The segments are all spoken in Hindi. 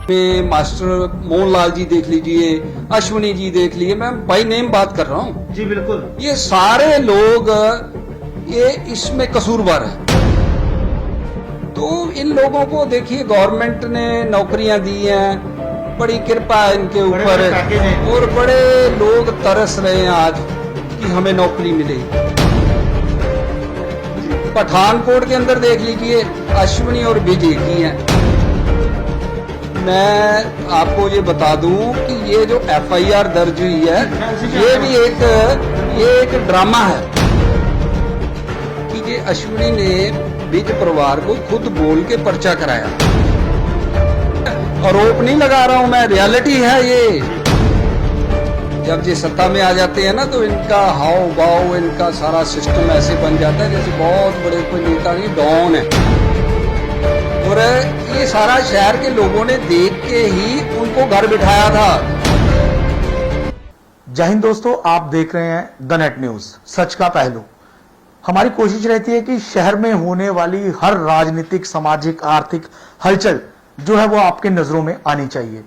मास्टर मोहनलाल जी देख लीजिए, अश्विनी जी देख लीजिए, मैं बाई नेम बात कर रहा हूँ जी बिल्कुल। ये सारे लोग ये इसमें कसूरवार है। तो इन लोगों को देखिए गवर्नमेंट ने नौकरियां दी हैं, बड़ी कृपा है इनके ऊपर, और बड़े लोग तरस रहे हैं आज कि हमें नौकरी मिले। पठानकोट के अंदर देख लीजिए अश्विनी और विजय की हैं। मैं आपको ये बता दूं कि ये जो एफआईआर दर्ज हुई है ये भी एक ड्रामा है कि ये अश्विनी ने विज परिवार को खुद बोल के पर्चा कराया। आरोप नहीं लगा रहा हूं मैं, रियलिटी है ये। जब ये सत्ता में आ जाते हैं ना तो इनका हाव भाव, इनका सारा सिस्टम ऐसे बन जाता है जैसे बहुत बड़े कोई नेता नहीं, डॉन है। और ये सारा शहर के लोगों ने देख के ही उनको घर बिठाया था। जय हिंद दोस्तों, आप देख रहे हैं द नेट न्यूज, सच का पहलू। हमारी कोशिश रहती है कि शहर में होने वाली हर राजनीतिक, सामाजिक, आर्थिक हलचल जो है वो आपके नजरों में आनी चाहिए।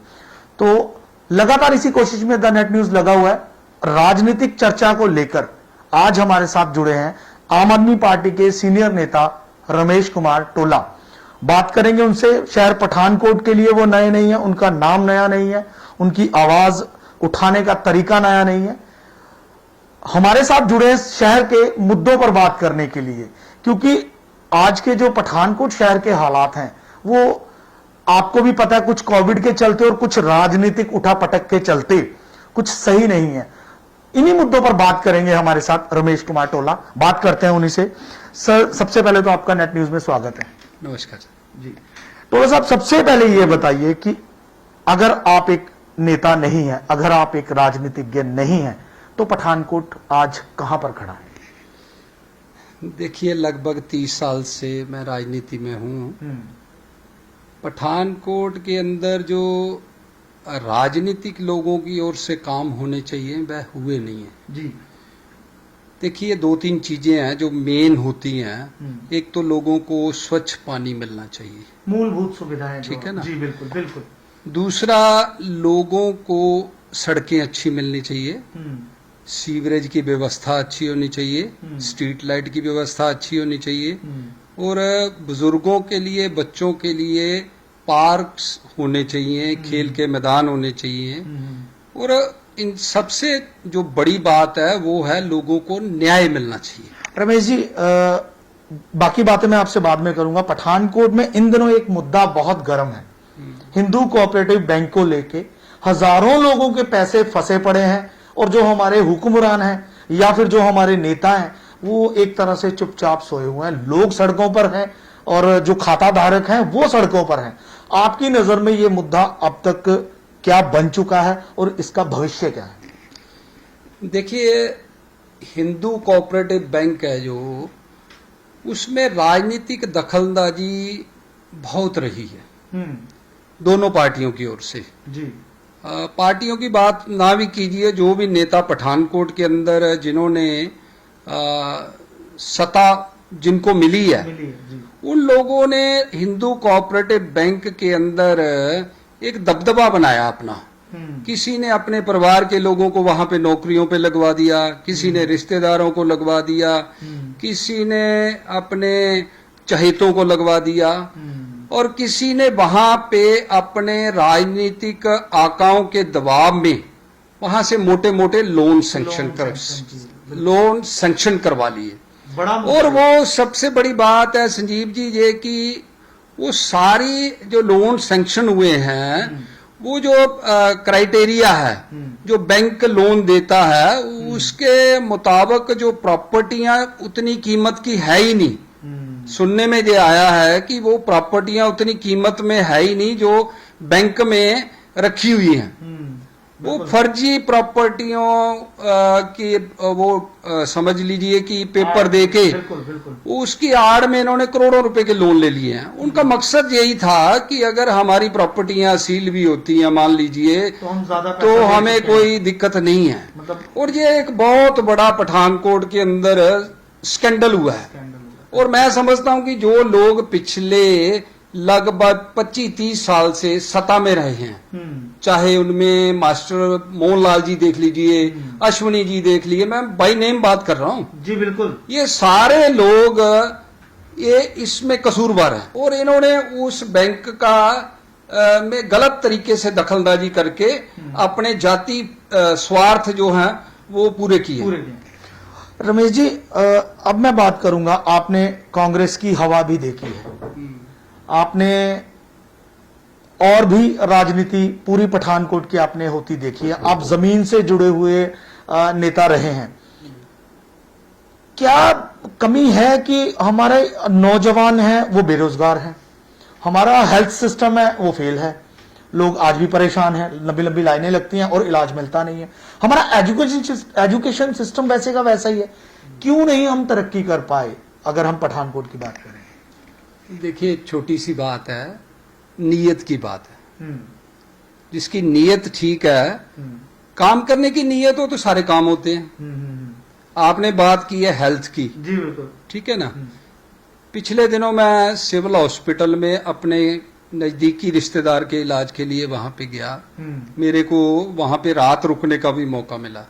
तो लगातार इसी कोशिश में द नेट न्यूज लगा हुआ है। राजनीतिक चर्चा को लेकर आज हमारे साथ जुड़े हैं आम आदमी पार्टी के सीनियर नेता रमेश कुमार टोला। बात करेंगे उनसे। शहर पठानकोट के लिए वो नए नहीं है, उनका नाम नया नहीं है, उनकी आवाज उठाने का तरीका नया नहीं है। हमारे साथ जुड़े हैं शहर के मुद्दों पर बात करने के लिए, क्योंकि आज के जो पठानकोट शहर के हालात हैं वो आपको भी पता है, कुछ कोविड के चलते और कुछ राजनीतिक उठापटक के चलते कुछ सही नहीं है। इन्हीं मुद्दों पर बात करेंगे हमारे साथ रमेश कुमार टोला। बात करते हैं उन्हीं से। सर, सबसे पहले तो आपका नेट न्यूज में स्वागत है। नमस्कार जी। टोला साहब, सबसे पहले ये बताइए कि अगर आप एक नेता नहीं है, अगर आप एक राजनीतिज्ञ नहीं है, तो पठानकोट आज कहां पर खड़ा है? देखिए, लगभग 30 साल से मैं राजनीति में हूँ। पठानकोट के अंदर जो राजनीतिक लोगों की ओर से काम होने चाहिए वह हुए नहीं है जी। देखिए, 2-3 चीजें हैं जो मेन होती हैं। एक तो लोगों को स्वच्छ पानी मिलना चाहिए, मूलभूत सुविधाएं, ठीक है ना? जी बिल्कुल बिल्कुल। दूसरा, लोगों को सड़कें अच्छी मिलनी चाहिए, सीवरेज की व्यवस्था अच्छी होनी चाहिए, स्ट्रीट लाइट की व्यवस्था अच्छी होनी चाहिए, और बुजुर्गों के लिए, बच्चों के लिए पार्क्स होने चाहिए, खेल के मैदान होने चाहिए। और इन सबसे जो बड़ी बात है वो है लोगों को न्याय मिलना चाहिए। रमेश जी, बाकी बातें मैं आपसे बाद में करूंगा। पठानकोट में इन दिनों एक मुद्दा बहुत गर्म है। हिंदू कोऑपरेटिव बैंक को लेके हजारों लोगों के पैसे फंसे पड़े हैं, और जो हमारे हुक्मरान हैं या फिर जो हमारे नेता हैं वो एक तरह से चुपचाप सोए हुए हैं। लोग सड़कों पर हैं और जो खाता धारक हैं वो सड़कों पर हैं। आपकी नजर में ये मुद्दा अब तक क्या बन चुका है और इसका भविष्य क्या है? देखिए, हिंदू कोऑपरेटिव बैंक है जो, उसमें राजनीतिक दखलंदाजी बहुत रही है दोनों पार्टियों की ओर से जी। पार्टियों की बात ना भी कीजिए, जो भी नेता पठानकोट के अंदर जिन्होंने सत्ता जिनको मिली है उन लोगों ने हिंदू कोऑपरेटिव बैंक के अंदर एक दबदबा बनाया अपना। किसी ने अपने परिवार के लोगों को वहां पे नौकरियों पे लगवा दिया, किसी ने रिश्तेदारों को लगवा दिया, किसी ने अपने चहेतों को लगवा दिया, और किसी ने वहां पे अपने राजनीतिक आकाओं के दबाव में वहां से मोटे मोटे लोन सैंक्शन करवा लिए। और वो सबसे बड़ी बात है संजीव जी ये कि वो सारी जो लोन सैंक्शन हुए हैं वो जो क्राइटेरिया है जो बैंक लोन देता है उसके मुताबिक जो प्रॉपर्टियां उतनी कीमत की है ही नहीं। सुनने में ये आया है कि वो प्रॉपर्टियां उतनी कीमत में है ही नहीं जो बैंक में रखी हुई हैं। वो फर्जी प्रॉपर्टियों की वो समझ लीजिए कि पेपर देके उसकी आड़ में इन्होंने करोड़ों रुपए के लोन ले लिए हैं। उनका मकसद यही था कि अगर हमारी प्रॉपर्टियां सील भी होती हैं मान लीजिए तो हमें कोई दिक्कत नहीं है। और ये एक बहुत बड़ा पठानकोट के अंदर स्कैंडल हुआ है। और मैं समझता हूं कि जो लोग पिछले लगभग 25-30 साल से सत्ता में रहे हैं। चाहे उनमें मास्टर मोहनलाल जी देख लीजिए, अश्विनी जी देख लीजिए, मैं बाई नेम बात कर रहा हूँ जी बिल्कुल। ये सारे लोग ये इसमें कसूरवार हैं और इन्होंने उस बैंक का में गलत तरीके से दखलंदाजी करके अपने जाति स्वार्थ जो हैं वो पूरे किए। रमेश जी, अब मैं बात करूंगा, आपने कांग्रेस की हवा भी देखी है, आपने और भी राजनीति पूरी पठानकोट की आपने होती देखी है, आप जमीन से जुड़े हुए नेता रहे हैं। क्या कमी है कि हमारे नौजवान हैं वो बेरोजगार हैं, हमारा हेल्थ सिस्टम है वो फेल है, लोग आज भी परेशान हैं, लंबी लंबी लाइनें लगती हैं और इलाज मिलता नहीं है, हमारा एजुकेशन सिस्टम वैसे का वैसा ही है, क्यों नहीं हम तरक्की कर पाए? अगर हम पठानकोट की बात करें, देखिए छोटी सी बात है, नीयत की बात है। जिसकी नीयत ठीक है, काम करने की नीयत हो तो सारे काम होते हैं। आपने बात की है हेल्थ की, जी बिल्कुल, ठीक है ना। पिछले दिनों मैं सिविल हॉस्पिटल में अपने नजदीकी रिश्तेदार के इलाज के लिए वहां पे गया। मेरे को वहां पे रात रुकने का भी मौका मिला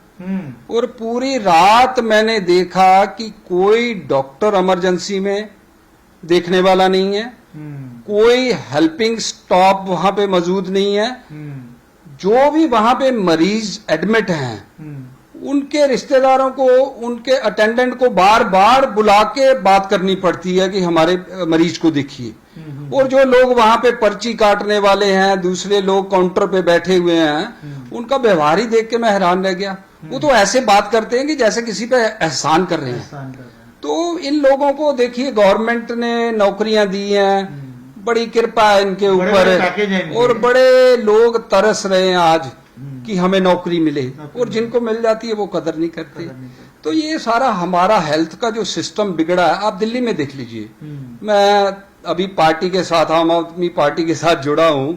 और पूरी रात मैंने देखा कि कोई डॉक्टर इमरजेंसी में देखने वाला नहीं है, कोई हेल्पिंग स्टाफ वहां पे मौजूद नहीं है। जो भी वहां पे मरीज एडमिट हैं उनके रिश्तेदारों को, उनके अटेंडेंट को बार बार बुला के बात करनी पड़ती है कि हमारे मरीज को देखिए। और जो लोग वहां पे पर्ची काटने वाले हैं, दूसरे लोग काउंटर पे बैठे हुए हैं, उनका व्यवहार ही देख के मैं हैरान रह गया। वो तो ऐसे बात करते हैं कि जैसे किसी पे एहसान कर रहे हैं। तो इन लोगों को देखिए, गवर्नमेंट ने नौकरियां दी हैं, बड़ी कृपा है इनके ऊपर, और बड़े लोग तरस रहे हैं आज कि हमें नौकरी मिले, और जिनको मिल जाती है वो कदर नहीं करते। तो ये सारा हमारा हेल्थ का जो सिस्टम बिगड़ा है, आप दिल्ली में देख लीजिए। मैं अभी पार्टी के साथ, आम आदमी पार्टी के साथ जुड़ा हूं,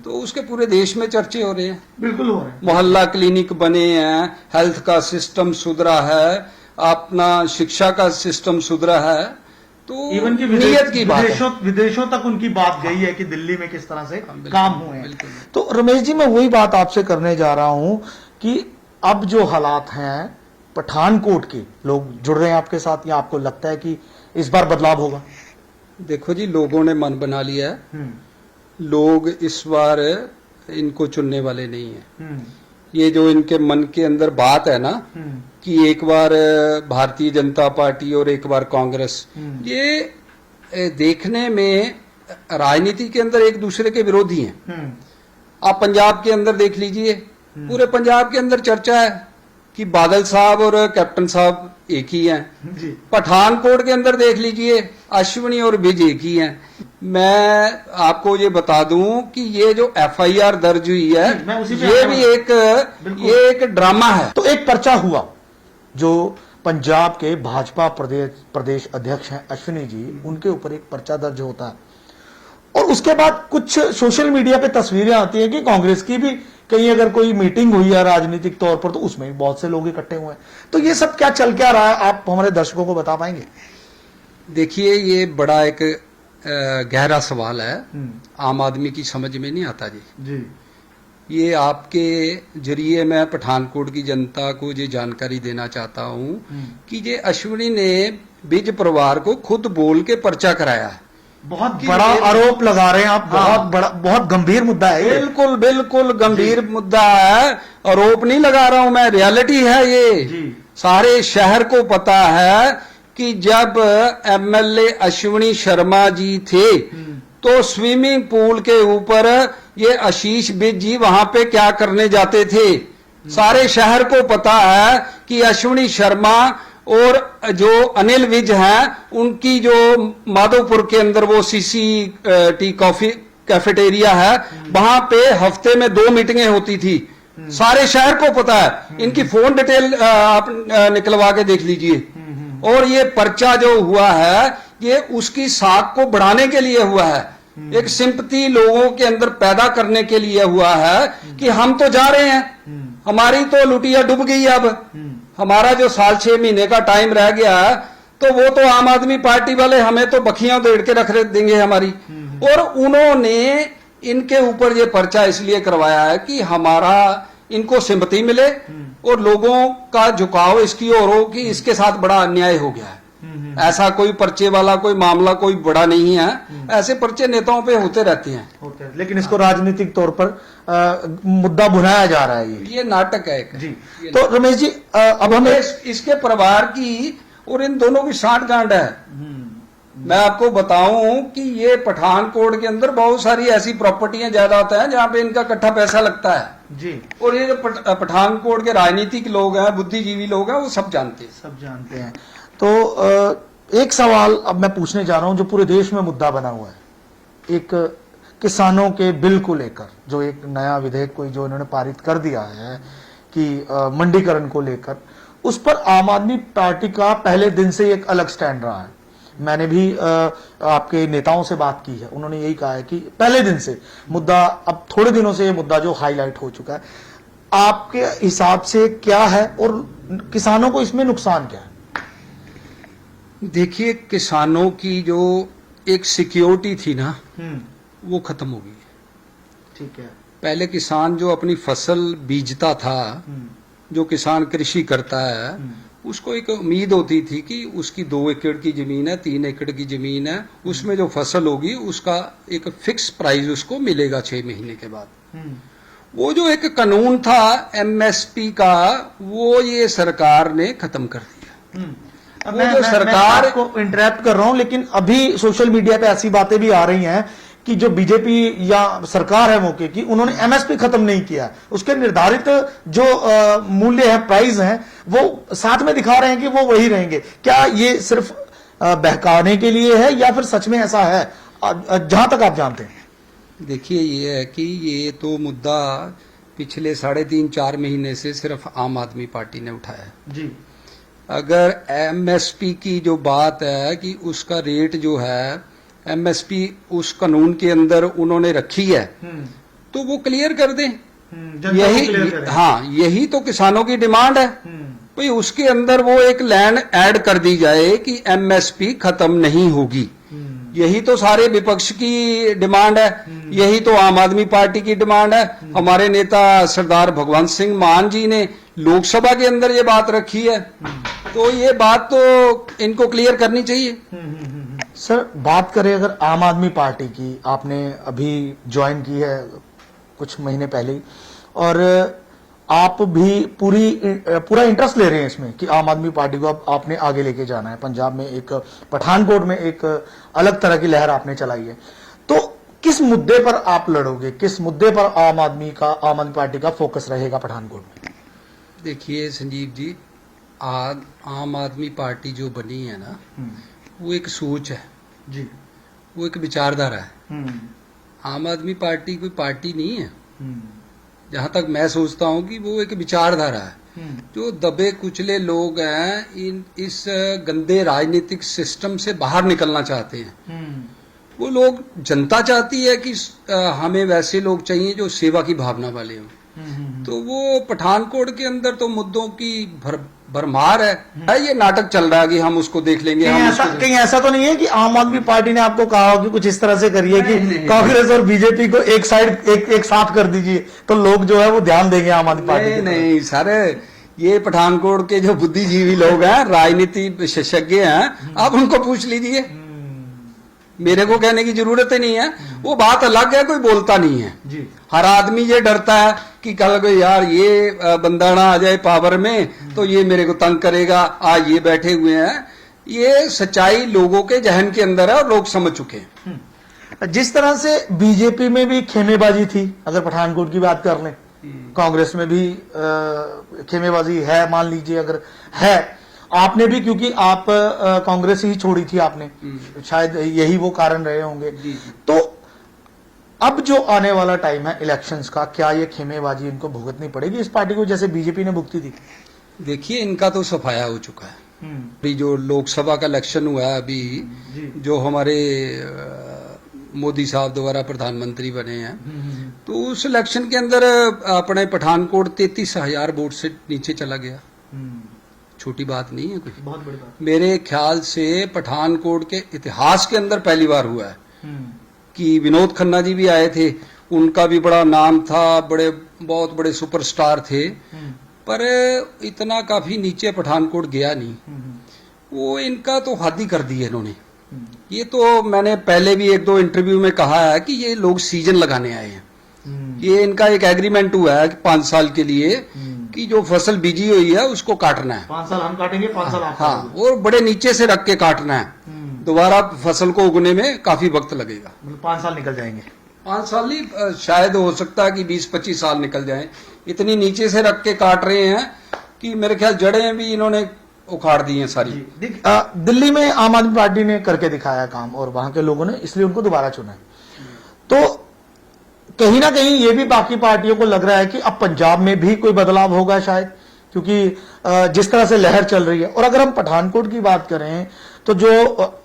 तो उसके पूरे देश में चर्चे हो रहे हैं, बिल्कुल हो रहे हैं। मोहल्ला क्लिनिक बने हैं, हेल्थ का सिस्टम सुधरा है, अपना शिक्षा का सिस्टम सुधरा है। तो इवन की नीयत की बात है, विदेशों तक उनकी बात गई है कि दिल्ली में किस तरह से काम हुए हैं। तो रमेश जी, मैं वही बात आपसे करने जा रहा हूं कि अब जो हालात हैं पठानकोट के, लोग जुड़ रहे हैं आपके साथ, या आपको लगता है कि इस बार बदलाव होगा? देखो जी, लोगों ने मन बना लिया है, लोग इस बार इनको चुनने वाले नहीं है। ये जो इनके मन के अंदर बात है ना कि एक बार भारतीय जनता पार्टी और एक बार कांग्रेस, ये देखने में राजनीति के अंदर एक दूसरे के विरोधी हैं। आप पंजाब के अंदर देख लीजिए, पूरे पंजाब के अंदर चर्चा है कि बादल साहब और कैप्टन साहब एक ही हैं। पठानकोट के अंदर देख लीजिए, अश्विनी और विज एक ही हैं। मैं आपको ये बता दूं कि ये जो एफआईआर दर्ज हुई है, ये भी एक ड्रामा है। तो एक पर्चा हुआ, जो पंजाब के भाजपा प्रदेश अध्यक्ष हैं अश्विनी जी, उनके ऊपर एक पर्चा दर्ज होता है, और उसके बाद कुछ सोशल मीडिया पे तस्वीरें आती हैं कि कांग्रेस की भी कहीं अगर कोई मीटिंग हुई है राजनीतिक तौर पर, तो उसमें भी बहुत से लोग इकट्ठे हुए हैं। तो ये सब क्या चल क्या रहा है, आप हमारे दर्शकों को बता पाएंगे? देखिए, ये बड़ा एक गहरा सवाल है, आम आदमी की समझ में नहीं आता जी। ये आपके जरिए मैं पठानकोट की जनता को ये जानकारी देना चाहता हूं कि ये अश्विनी ने विज परिवार को खुद बोल के पर्चा कराया है। बहुत बड़ा आरोप लगा रहे हैं आप। बहुत बड़ा, बहुत गंभीर मुद्दा है। बिल्कुल बिल्कुल गंभीर मुद्दा है, आरोप नहीं लगा रहा हूं मैं, रियलिटी है ये। सारे शहर को पता है कि जब एमएलए अश्विनी शर्मा जी थे तो स्विमिंग पूल के ऊपर ये आशीष विज जी वहां पे क्या करने जाते थे। सारे शहर को पता है कि अश्विनी शर्मा और जो अनिल विज हैं, उनकी जो माधोपुर के अंदर वो सीसी टी कॉफी कैफेटेरिया है, वहां पे हफ्ते में 2 मीटिंगें होती थी। सारे शहर को पता है। इनकी फोन डिटेल आप निकलवा के देख लीजिए। और ये पर्चा जो हुआ है, ये उसकी साख को बढ़ाने के लिए हुआ है, एक सिंपैथी लोगों के अंदर पैदा करने के लिए हुआ है कि हम तो जा रहे हैं, हमारी तो लुटिया डूब गई। अब हमारा जो 6 महीने का टाइम रह गया, तो वो तो आम आदमी पार्टी वाले हमें तो बखियां उधेड़ के रख देंगे हमारी। और उन्होंने इनके ऊपर ये पर्चा इसलिए करवाया है कि हमारा इनको सिंपैथी मिले और लोगों का झुकाव इसकी ओर हो कि इसके साथ बड़ा अन्याय हो गया है। ऐसा कोई पर्चे वाला कोई मामला कोई बड़ा नहीं है, ऐसे पर्चे नेताओं पे होते रहते हैं। लेकिन इसको राजनीतिक तौर पर मुद्दा बुनाया जा रहा है। ये नाटक है एक। जी। तो रमेश जी अब हमें इसके परिवार की और इन दोनों की साठगांठ है। मैं आपको बताऊं कि ये पठानकोट के अंदर बहुत सारी ऐसी प्रॉपर्टियां जायदाद हैं जहां पे इनका इकट्ठा पैसा लगता है जी। और ये जो पठानकोट के राजनीतिक लोग हैं, बुद्धिजीवी लोग हैं, वो सब जानते हैं। तो एक सवाल अब मैं पूछने जा रहा हूं जो पूरे देश में मुद्दा बना हुआ है, एक किसानों के बिल को लेकर, जो एक नया विधेयक कोई जो इन्होंने पारित कर दिया है कि मंडीकरण को लेकर, उस पर आम आदमी पार्टी का पहले दिन से एक अलग स्टैंड रहा है। मैंने भी आपके नेताओं से बात की है, उन्होंने यही कहा है कि पहले दिन से मुद्दा, अब थोड़े दिनों से ये मुद्दा जो हाईलाइट हो चुका है, आपके हिसाब से क्या है और किसानों को इसमें नुकसान क्या है? देखिए, किसानों की जो एक सिक्योरिटी थी ना, वो खत्म हो गई। ठीक है। पहले किसान जो अपनी फसल बीजता था, जो किसान कृषि करता है, उसको एक उम्मीद होती थी कि उसकी 2 एकड़ की जमीन है, 3 एकड़ की जमीन है, उसमें जो फसल होगी उसका एक फिक्स प्राइस उसको मिलेगा 6 महीने के बाद। वो जो एक कानून था एमएसपी का, वो ये सरकार ने खत्म कर दिया। मैं आपको इंटरप्ट कर रहा हूं, लेकिन अभी सोशल मीडिया पे ऐसी बातें भी आ रही हैं कि जो बीजेपी या सरकार है मौके की, उन्होंने एमएसपी खत्म नहीं किया, उसके निर्धारित जो मूल्य है, प्राइस हैं, वो साथ में दिखा रहे हैं कि वो वही रहेंगे। क्या ये सिर्फ बहकाने के लिए है या फिर सच में ऐसा है, जहां तक आप जानते हैं? देखिए, ये है कि ये तो मुद्दा पिछले 3.5-4 महीने से सिर्फ आम आदमी पार्टी ने उठाया है जी। अगर एमएसपी की जो बात है कि उसका रेट जो है एमएसपी उस कानून के अंदर उन्होंने रखी है, तो वो क्लियर कर दें। यही तो किसानों की डिमांड है भाई। उसके अंदर वो एक लाइन ऐड कर दी जाए कि एमएसपी खत्म नहीं होगी। यही तो सारे विपक्ष की डिमांड है, यही तो आम आदमी पार्टी की डिमांड है। हमारे नेता सरदार भगवंत सिंह मान जी ने लोकसभा के अंदर ये बात रखी है, तो ये बात तो इनको क्लियर करनी चाहिए। सर, बात करें अगर आम आदमी पार्टी की, आपने अभी ज्वाइन की है कुछ महीने पहले ही, और आप भी पूरा इंटरेस्ट ले रहे हैं इसमें कि आम आदमी पार्टी को अब आपने आगे लेके जाना है। पंजाब में एक, पठानकोट में एक अलग तरह की लहर आपने चलाई है, तो किस मुद्दे पर आप लड़ोगे? किस मुद्दे पर आम आदमी पार्टी का फोकस रहेगा पठानकोट में? देखिए संजीव जी, आम आदमी पार्टी जो बनी है ना, वो एक सोच है जी, वो एक विचारधारा है। आम आदमी पार्टी कोई पार्टी नहीं है। जहां तक मैं सोचता हूं कि वो एक विचारधारा है। जो दबे कुचले लोग हैं, इस गंदे राजनीतिक सिस्टम से बाहर निकलना चाहते हैं। वो लोग, जनता चाहती है कि हमें वैसे लोग चाहिए जो सेवा की भावना वाले हों। तो वो पठानकोट के अंदर तो मुद्दों की भरमार है। ये नाटक चल रहा है कि हम उसको देख लेंगे। कहीं ऐसा तो नहीं है कि आम आदमी पार्टी ने आपको कहा हो कि कुछ इस तरह से करिए कि कांग्रेस और बीजेपी को एक साइड एक साथ कर दीजिए, तो लोग जो है वो ध्यान देंगे आम आदमी पार्टी? नहीं सारे ये पठानकोट के जो बुद्धिजीवी लोग हैं, राजनीति विशेषज्ञ हैं, आप उनको पूछ लीजिए। मेरे को कहने की जरूरत ही नहीं है। वो बात अलग है, कोई बोलता नहीं है जी। हर आदमी ये डरता है कि कल को यार ये बंदा ना आ जाए पावर में तो ये मेरे को तंग करेगा। आज ये बैठे हुए हैं, ये सच्चाई लोगों के जहन के अंदर है और लोग समझ चुके हैं। जिस तरह से बीजेपी में भी खेमेबाजी थी, अगर पठानकोट की बात कर लें, कांग्रेस में भी खेमेबाजी है, मान लीजिए अगर है, आपने भी, क्योंकि आप कांग्रेस ही छोड़ी थी आपने, शायद यही वो कारण रहे होंगे। तो अब जो आने वाला टाइम है इलेक्शंस का, क्या ये खेमेबाजी इनको भुगतनी पड़ेगी इस पार्टी को, जैसे बीजेपी ने भुगती थी? देखिए, इनका तो सफाया हो चुका है। अभी जो लोकसभा का इलेक्शन हुआ है, अभी जो हमारे मोदी साहब दोबारा प्रधानमंत्री बने हैं, तो उस इलेक्शन के अंदर अपने पठानकोट 33,000 वोट से नीचे चला गया। छोटी बात नहीं है कोई। बहुत बड़ी बात। मेरे ख्याल से पठानकोट के इतिहास के अंदर पहली बार हुआ है कि विनोद खन्ना जी भी आए थे, उनका भी बड़ा नाम था, बहुत बड़े सुपरस्टार थे, पर इतना काफी नीचे पठानकोट गया नहीं। वो इनका तो हद ही कर दी है इन्होंने। ये तो मैंने पहले भी एक दो इंटरव्यू में कहा है कि ये लोग सीजन लगाने आए हैं। ये इनका एक एग्रीमेंट हुआ है कि 5 साल के लिए कि जो फसल बीजी हुई है उसको काटना है। 5 साल हम काटेंगे, 5 साल आप हाँ, और बड़े नीचे से रख के काटना है। दोबारा फसल को उगने में काफी वक्त लगेगा। मतलब 5 साल निकल जाएंगे। 5 साल नहीं, शायद हो सकता है कि 20-25 साल निकल जाएं। इतनी नीचे से रख के काट रहे हैं कि मेरे ख्याल जड़ें भी इन्होंने उखाड़ दी हैं सारी। दिल्ली में आम आदमी पार्टी ने करके दिखाया काम और वहां के लोगों ने इसलिए उनको दोबारा चुना है। तो कहीं ना कहीं ये भी बाकी पार्टियों को लग रहा है कि अब पंजाब में भी कोई बदलाव होगा शायद, क्योंकि जिस तरह से लहर चल रही है। और अगर हम पठानकोट की बात करें तो जो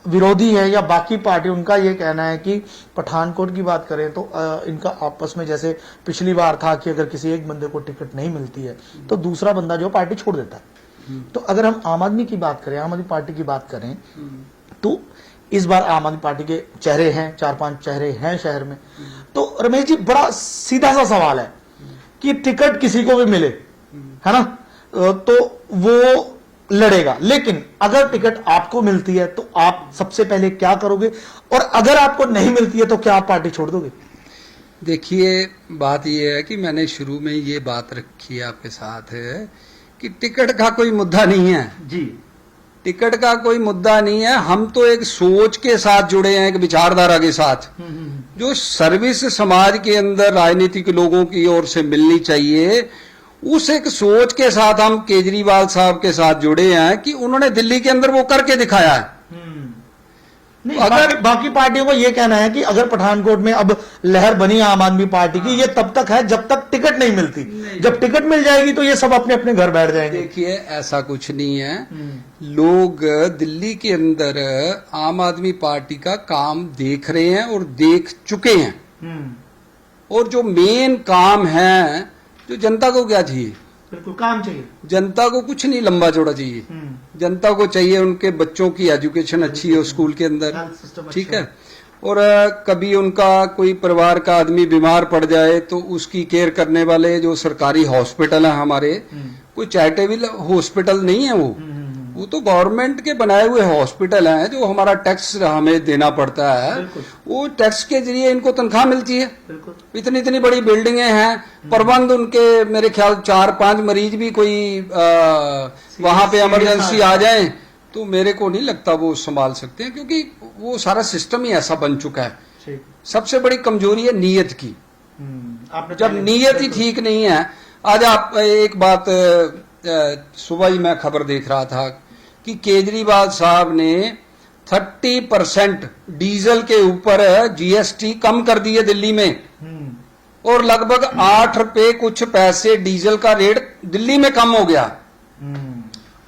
विरोधी है या बाकी पार्टी, उनका ये कहना है कि पठानकोट की बात करें तो इनका आपस में जैसे पिछली बार था कि अगर किसी एक बंदे को टिकट नहीं मिलती है तो दूसरा बंदा जो पार्टी छोड़ देता है। तो अगर हम आम आदमी की बात करें, आम आदमी पार्टी की बात करें, तो इस बार आम आदमी पार्टी के चेहरे हैं, 4-5 चेहरे हैं शहर में। तो रमेश जी, बड़ा सीधा सा सवाल है कि टिकट किसी को भी मिले, है ना, तो वो लड़ेगा, लेकिन अगर टिकट आपको मिलती है तो आप सबसे पहले क्या करोगे, और अगर आपको नहीं मिलती है तो क्या आप पार्टी छोड़ दोगे? देखिए, बात यह है कि मैंने शुरू में ये बात रखी है आपके साथ है कि टिकट का कोई मुद्दा नहीं है जी। टिकट का कोई मुद्दा नहीं है। हम तो एक सोच के साथ जुड़े हैं, एक विचारधारा के साथ, जो सर्विस समाज के अंदर राजनीतिक लोगों की ओर से मिलनी चाहिए, उस एक सोच के साथ हम केजरीवाल साहब के साथ जुड़े हैं कि उन्होंने दिल्ली के अंदर वो करके दिखाया है। नहीं, अगर बाकी पार्टियों को यह कहना है कि अगर पठानकोट में अब लहर बनी आम आदमी पार्टी की, ये तब तक है जब तक टिकट नहीं मिलती। जब टिकट मिल जाएगी तो ये सब अपने अपने घर बैठ जाएंगे। देखिए, ऐसा कुछ नहीं है। लोग दिल्ली के अंदर आम आदमी पार्टी का काम देख रहे हैं और देख चुके हैं। और जो मेन काम है, जो जनता को क्या चाहिए, बिल्कुल काम चाहिए। जनता को कुछ नहीं लंबा चौड़ा चाहिए। जनता को चाहिए उनके बच्चों की एजुकेशन अच्छी हो स्कूल के अंदर, ठीक है। और कभी उनका कोई परिवार का आदमी बीमार पड़ जाए तो उसकी केयर करने वाले जो सरकारी हॉस्पिटल है हमारे, कोई चैरिटेबल हॉस्पिटल नहीं है, वो तो गवर्नमेंट के बनाए हुए हॉस्पिटल हैं, जो हमारा टैक्स हमें देना पड़ता है। वो टैक्स के जरिए इनको तनख्वाह मिलती है। इतनी इतनी बड़ी बिल्डिंगें हैं, प्रबंध उनके, मेरे ख्याल 4-5 मरीज भी कोई वहां पे इमरजेंसी आ जाए तो मेरे को नहीं लगता वो संभाल सकते हैं, क्योंकि वो सारा सिस्टम ही ऐसा बन चुका है। सबसे बड़ी कमजोरी है नीयत की। जब नीयत ही ठीक नहीं है, आज आप एक बात, सुबह ही मैं खबर देख रहा था कि केजरीवाल साहब ने 30% डीजल के ऊपर जीएसटी कम कर दी है दिल्ली में, और लगभग 8 रुपए कुछ पैसे डीजल का रेट दिल्ली में कम हो गया।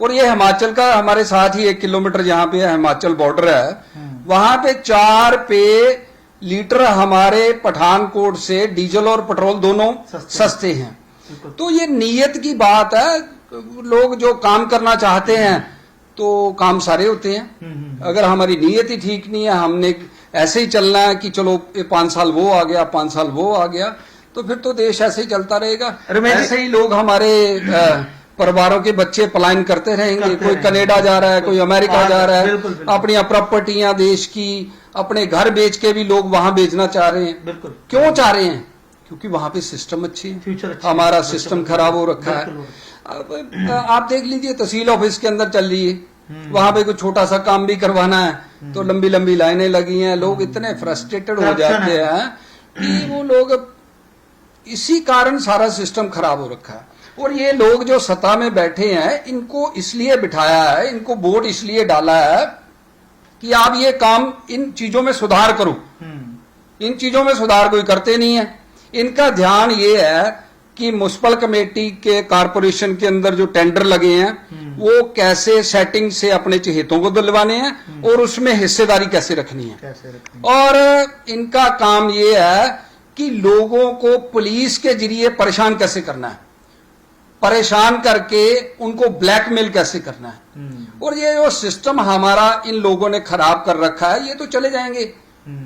और ये हिमाचल का, हमारे साथ ही 1 किलोमीटर जहां पे हिमाचल बॉर्डर है, वहां पे 4 रुपए लीटर हमारे पठानकोट से डीजल और पेट्रोल दोनों सस्ते हैं। तो ये नीयत की बात है। लोग जो काम करना चाहते हैं तो काम सारे होते हैं। अगर हमारी नीयत ही ठीक नहीं है, हमने ऐसे ही चलना है कि चलो 5 साल वो आ गया, 5 साल वो आ गया, तो फिर तो देश ऐसे ही चलता रहेगा। ऐसे ही लोग, हमारे परिवारों के बच्चे पलायन करते रहेंगे। कोई कनाडा जा रहा है, कोई अमेरिका जा रहा है, अपनी प्रॉपर्टियां देश की, अपने घर बेच के भी लोग वहां बेचना चाह रहे हैं। क्यों चाह रहे हैं? क्योंकि वहां पे सिस्टम अच्छी है, हमारा सिस्टम खराब हो रखा है। अब आप देख लीजिए, तहसील ऑफिस के अंदर चल रही है, वहां पे कुछ छोटा सा काम भी करवाना है तो लंबी लंबी लाइनें लगी हैं। लोग इतने फ्रस्ट्रेटेड हो जाते हैं कि वो लोग, इसी कारण सारा सिस्टम खराब हो रखा है। और ये लोग जो सत्ता में बैठे हैं, इनको इसलिए बिठाया है, इनको वोट इसलिए डाला है कि आप ये काम, इन चीजों में सुधार करो। इन चीजों में सुधार कोई करते नहीं है। इनका ध्यान ये है कि म्युनिसिपल कमेटी के, कारपोरेशन के अंदर जो टेंडर लगे हैं, वो कैसे सेटिंग से अपने चहेतों को दिलवाने हैं और उसमें हिस्सेदारी कैसे रखनी है। और इनका काम ये है कि लोगों को पुलिस के जरिए परेशान कैसे करना है। परेशान करके उनको ब्लैकमेल कैसे करना है। और ये जो सिस्टम हमारा इन लोगों ने खराब कर रखा है, ये तो चले जाएंगे,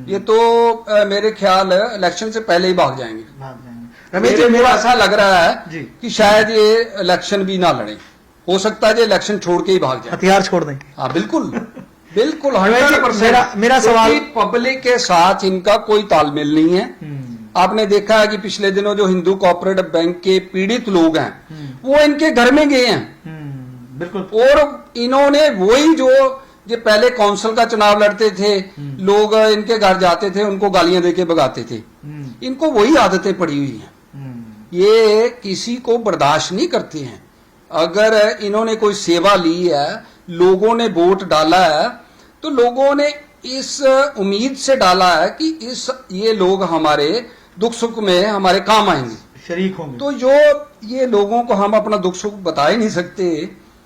ये तो मेरे ख्याल इलेक्शन से पहले ही भाग जाएंगे। रमेश जी, मेरा ऐसा लग रहा है जी कि शायद ये इलेक्शन भी ना लड़े, हो सकता है ये इलेक्शन छोड़ के ही भाग जाए, हथियार छोड़ दें। हाँ बिल्कुल बिल्कुल रमेश जी, 100%। मेरा सवाल पब्लिक के साथ इनका कोई तालमेल नहीं है। आपने देखा है कि पिछले दिनों जो हिंदू कोऑपरेटिव बैंक के पीड़ित लोग हैं वो इनके घर में गए हैं, बिल्कुल, और इन्होंने वही जो पहले काउंसिल का चुनाव लड़ते थे, लोग इनके घर जाते थे, उनको गालियां देके भगाते थे, इनको वही आदतें पड़ी हुई हैं। ये किसी को बर्दाश्त नहीं करते हैं। अगर इन्होंने कोई सेवा ली है, लोगों ने वोट डाला है, तो लोगों ने इस उम्मीद से डाला है कि ये लोग हमारे दुख सुख में हमारे काम आएंगे, शरीक होंगे। तो जो ये लोगों को हम अपना दुख सुख बता ही नहीं सकते,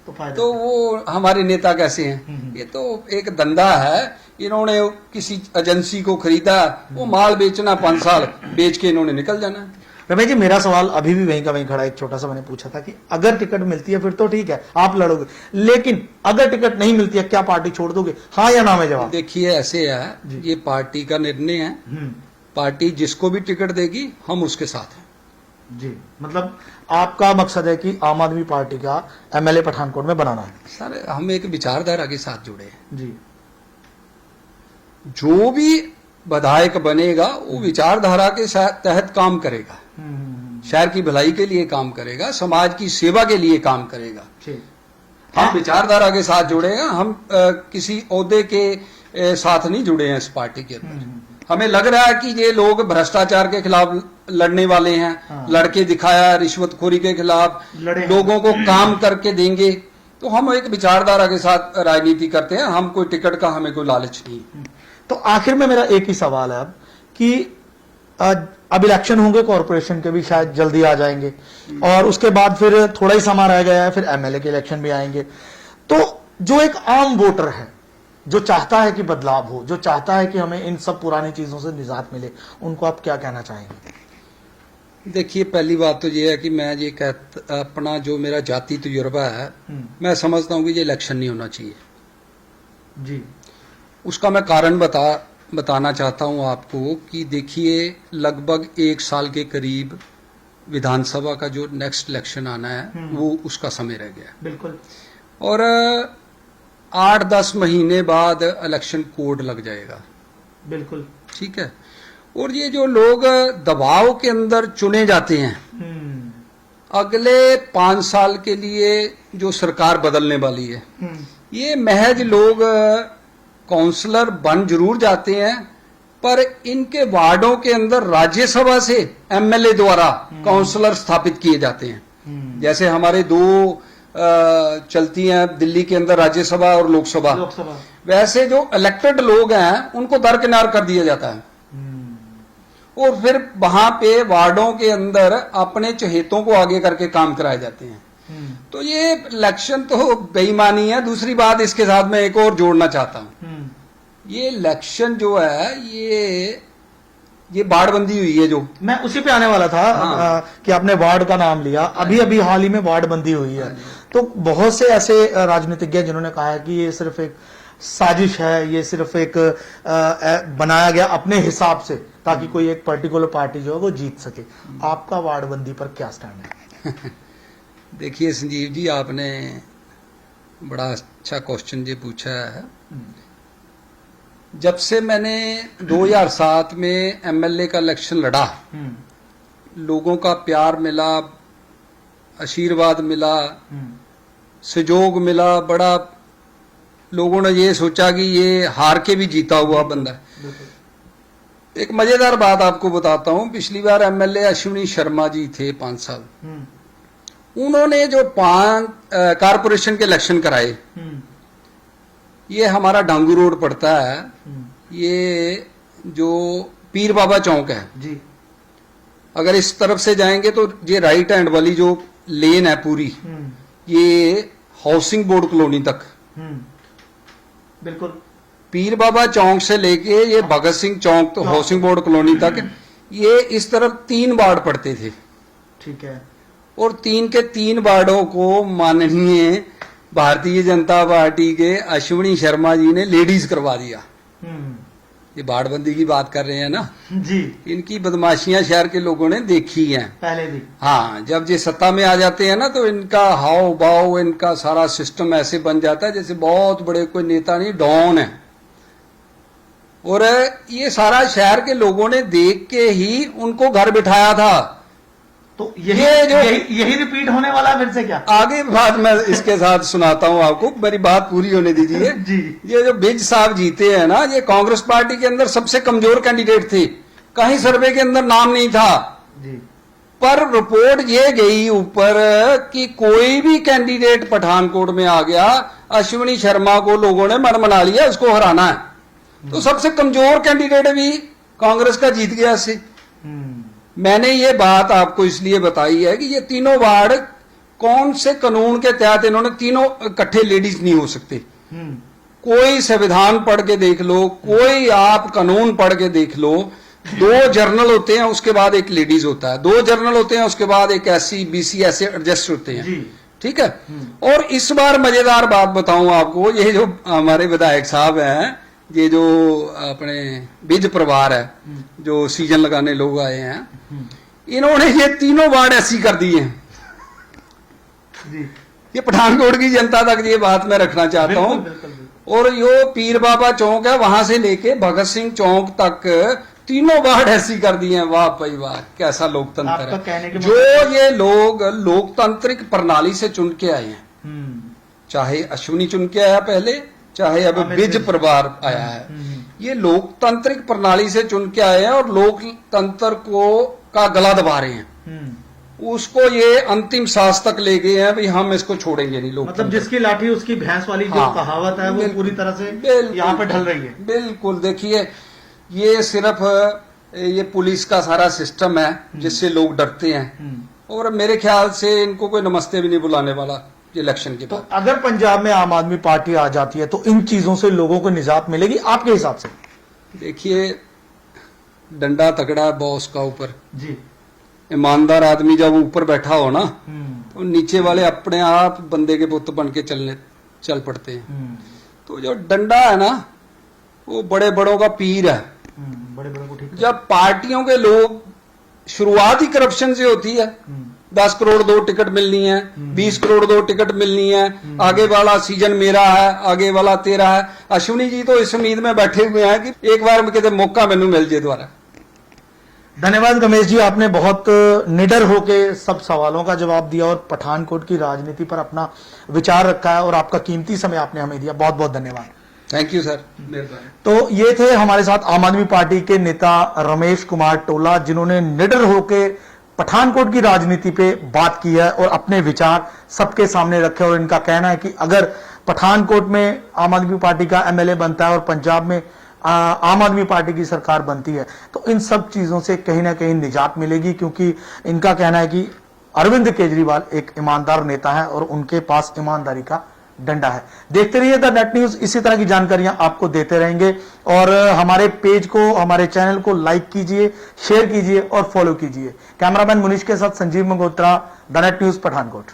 तो वो हमारे नेता कैसे हैं। ये तो एक धंधा है, इन्होंने किसी एजेंसी को खरीदा, वो माल बेचना, 5 साल बेच के इन्होंने निकल जाना। रमेश जी, मेरा सवाल अभी भी वहीं का वहीं खड़ा है। एक छोटा सा मैंने पूछा था कि अगर टिकट मिलती है फिर तो ठीक है, आप लड़ोगे, लेकिन अगर टिकट नहीं मिलती है क्या पार्टी छोड़ दोगे, हाँ या ना में जवाब? देखिए ऐसे है, ये पार्टी का निर्णय है, पार्टी जिसको भी टिकट देगी हम उसके साथ हैं। जी, मतलब आपका मकसद है कि आम आदमी पार्टी का एमएलए पठानकोट में बनाना है? सर हम एक विचारधारा के साथ जुड़े हैं जी। जो भी विधायक बनेगा वो विचारधारा के तहत काम करेगा, शहर की भलाई के लिए काम करेगा, समाज की सेवा के लिए काम करेगा। हम विचारधारा के साथ जुड़े हैं, हम किसी ओहदे के साथ नहीं जुड़े हैं इस पार्टी के अंदर। हमें लग रहा है कि ये लोग भ्रष्टाचार के खिलाफ लड़ने वाले हैं, हाँ। लड़के दिखाया, रिश्वतखोरी के खिलाफ लोगों को काम करके देंगे, तो हम एक विचारधारा के साथ राजनीति करते हैं। हम कोई टिकट का हमें कोई लालच नहीं। तो आखिर में मेरा एक ही सवाल है अब कि अब इलेक्शन होंगे, कॉर्पोरेशन के भी शायद जल्दी आ जाएंगे, और उसके बाद फिर थोड़ा ही समय रह गया है, फिर एमएलए के इलेक्शन भी आएंगे। तो जो एक आम वोटर है, जो चाहता है कि बदलाव हो, जो चाहता है कि हमें इन सब पुरानी चीजों से निजात मिले, उनको आप क्या कहना चाहेंगे? देखिए पहली बात तो ये है कि मैं ये अपना जो मेरा जाति तजुर्बा है, मैं समझता हूँ कि ये इलेक्शन नहीं होना चाहिए जी। उसका मैं कारण बताना चाहता हूं आपको कि देखिए लगभग 1 साल के करीब विधानसभा का जो नेक्स्ट इलेक्शन आना है वो उसका समय रह गया। बिल्कुल। और 8-10 महीने बाद इलेक्शन कोड लग जाएगा। बिल्कुल ठीक है। और ये जो लोग दबाव के अंदर चुने जाते हैं, अगले 5 साल के लिए जो सरकार बदलने वाली है, ये महज लोग काउंसलर बन जरूर जाते हैं, पर इनके वार्डों के अंदर राज्यसभा से एमएलए द्वारा काउंसलर स्थापित किए जाते हैं। जैसे हमारे 2 चलती हैं दिल्ली के अंदर, राज्यसभा और लोकसभा, वैसे जो इलेक्टेड लोग हैं उनको दरकिनार कर दिया जाता है, और फिर वहां पे वार्डों के अंदर अपने चहेतों को आगे करके काम कराए जाते हैं। तो ये इलेक्शन तो बेईमानी है। दूसरी बात इसके साथ मैं एक और जोड़ना चाहता हूं, ये इलेक्शन जो है ये बाड़बंदी हुई है, जो मैं उसी पे आने वाला था। कि आपने वार्ड का नाम लिया, अभी हाल ही में वार्ड बंदी हुई है, तो बहुत से ऐसे राजनीतिज्ञ जिन्होंने कहा है कि ये सिर्फ एक साजिश है, ये सिर्फ एक बनाया गया अपने हिसाब से ताकि कोई एक पर्टिकुलर पार्टी जो है वो जीत सके। आपका वार्ड बंदी पर क्या स्टैंड है? देखिए संजीव जी, आपने बड़ा अच्छा क्वेश्चन ये पूछा है। जब से मैंने 2007 में एमएलए का इलेक्शन लड़ा, लोगों का प्यार मिला, आशीर्वाद मिला, सहयोग मिला, बड़ा लोगों ने ये सोचा कि ये हार के भी जीता हुआ बंदा है। एक मजेदार बात आपको बताता हूं, पिछली बार एमएलए अश्विनी शर्मा जी थे 5 साल, उन्होंने जो 5 कारपोरेशन के इलेक्शन कराए, ये हमारा डांगू रोड पड़ता है, ये जो पीर बाबा चौक है जी, अगर इस तरफ से जाएंगे तो ये राइट हैंड वाली जो लेन है पूरी, ये हाउसिंग बोर्ड कॉलोनी तक, बिल्कुल पीर बाबा चौक से लेके ये भगत सिंह चौक तो हाउसिंग बोर्ड कॉलोनी तक, ये इस तरफ 3 वार्ड पड़ते थे। ठीक है। और 3 के 3 वार्डों को माननीय भारतीय जनता पार्टी के अश्विनी शर्मा जी ने लेडीज करवा दिया। ये बाड़बंदी की बात कर रहे हैं ना जी, इनकी बदमाशियां शहर के लोगों ने देखी हैं पहले भी। हाँ, जब ये सत्ता में आ जाते हैं ना तो इनका हाव भाव, इनका सारा सिस्टम ऐसे बन जाता है जैसे बहुत बड़े कोई नेता नहीं, डॉन है। और ये सारा शहर के लोगों ने देख के ही उनको घर बिठाया था। तो यही रिपीट होने वाला है फिर से क्या? आगे बात मैं इसके साथ सुनाता हूं आपको, मेरी बात पूरी होने दीजिए। जी। ये जो विज साहब जीते हैं ना, ये कांग्रेस पार्टी के अंदर सबसे कमजोर कैंडिडेट थे, कहीं सर्वे के अंदर नाम नहीं था जी। पर रिपोर्ट ये गई ऊपर कि कोई भी कैंडिडेट पठानकोट में आ गया, अश्विनी शर्मा को लोगों ने मन बना लिया, उसको हराना है। तो सबसे कमजोर कैंडिडेट भी कांग्रेस का जीत गया इससे। मैंने ये बात आपको इसलिए बताई है कि ये तीनों वार्ड कौन से कानून के तहत इन्होंने तीनों इकट्ठे लेडीज नहीं हो सकते। कोई संविधान पढ़ के देख लो, कोई आप कानून पढ़ के देख लो, 2 जर्नल होते हैं उसके बाद एक लेडीज होता है, 2 जर्नल होते हैं उसके बाद एक SC BC ऐसे एडजस्ट होते हैं। ठीक है। और इस बार मजेदार बात बताऊं आपको, ये जो हमारे विधायक साहब हैं, ये जो अपने बिज परिवार है, जो सीजन लगाने लोग आए हैं, इन्होंने ये तीनों वार्ड ऐसी कर दिए हैं। ये पठानकोट की जनता तक ये बात मैं रखना चाहता हूं। और यो पीर बाबा चौक है, वहां से लेके भगत सिंह चौक तक तीनों वार्ड ऐसी कर दिए हैं। वाह भाई वाह, कैसा लोकतंत्र है। जो ये लोग लोकतांत्रिक प्रणाली से चुन के आए हैं, चाहे अश्विनी चुन के आया पहले, चाहे अब बिज परिवार आया है, ये लोकतांत्रिक प्रणाली से चुन के आए हैं और लोकतंत्र को का गला दबा रहे हैं। उसको ये अंतिम सांस तक ले गए हैं, भाई हम इसको छोड़ेंगे नहीं। लोग मतलब जिसकी लाठी उसकी भैंस वाली जो कहावत है वो पूरी तरह से यहाँ पे ढल रही है। बिल्कुल। देखिए, ये सिर्फ ये पुलिस का सारा सिस्टम है जिससे लोग डरते हैं, और मेरे ख्याल से इनको कोई नमस्ते भी नहीं बुलाने वाला इलेक्शन के बाद। तो अगर पंजाब में आम आदमी पार्टी आ जाती है तो इन चीजों से लोगों को निजात मिलेगी आपके हिसाब से? देखिए, डंडा तगड़ा है बॉस का ऊपर जी। ईमानदार आदमी जब ऊपर बैठा हो ना, तो नीचे वाले अपने आप बंदे के पुत बन के चल पड़ते हैं। तो जो डंडा है ना, वो बड़े बड़ों का पीर है। बड़े बड़ों को ठीक। जब पार्टियों के लोग, शुरुआत ही करप्शन से होती है। 10 करोड़ 2 टिकट मिलनी है, 20 करोड़ 2 टिकट मिलनी है, आगे वाला सीजन मेरा है, आगे वाला तेरा है। अश्विनी जी तो इस उम्मीद में बैठे हुए हैं कि एक बार कहते मौका मैनू मिल जाए दोबारा। धन्यवाद रमेश जी, आपने बहुत निडर होके सब सवालों का जवाब दिया और पठानकोट की राजनीति पर अपना विचार रखा है और आपका कीमती समय आपने हमें दिया। बहुत बहुत धन्यवाद। Thank you sir. तो ये थे हमारे साथ आम आदमी पार्टी के नेता रमेश कुमार टोला, जिन्होंने निडर होके पठानकोट की राजनीति पे बात की है और अपने विचार सबके सामने रखे। और इनका कहना है कि अगर पठानकोट में आम आदमी पार्टी का MLA बनता है और पंजाब में आम आदमी पार्टी की सरकार बनती है तो इन सब चीजों से कहीं ना कहीं निजात मिलेगी, क्योंकि इनका कहना है कि अरविंद केजरीवाल एक ईमानदार नेता है और उनके पास ईमानदारी का डंडा है। देखते रहिए द नेट न्यूज, इसी तरह की जानकारियां आपको देते रहेंगे। और हमारे पेज को, हमारे चैनल को लाइक कीजिए, शेयर कीजिए और फॉलो कीजिए। कैमरामैन मुनीश के साथ Sanjeev Mangotra, the net news Pathankot.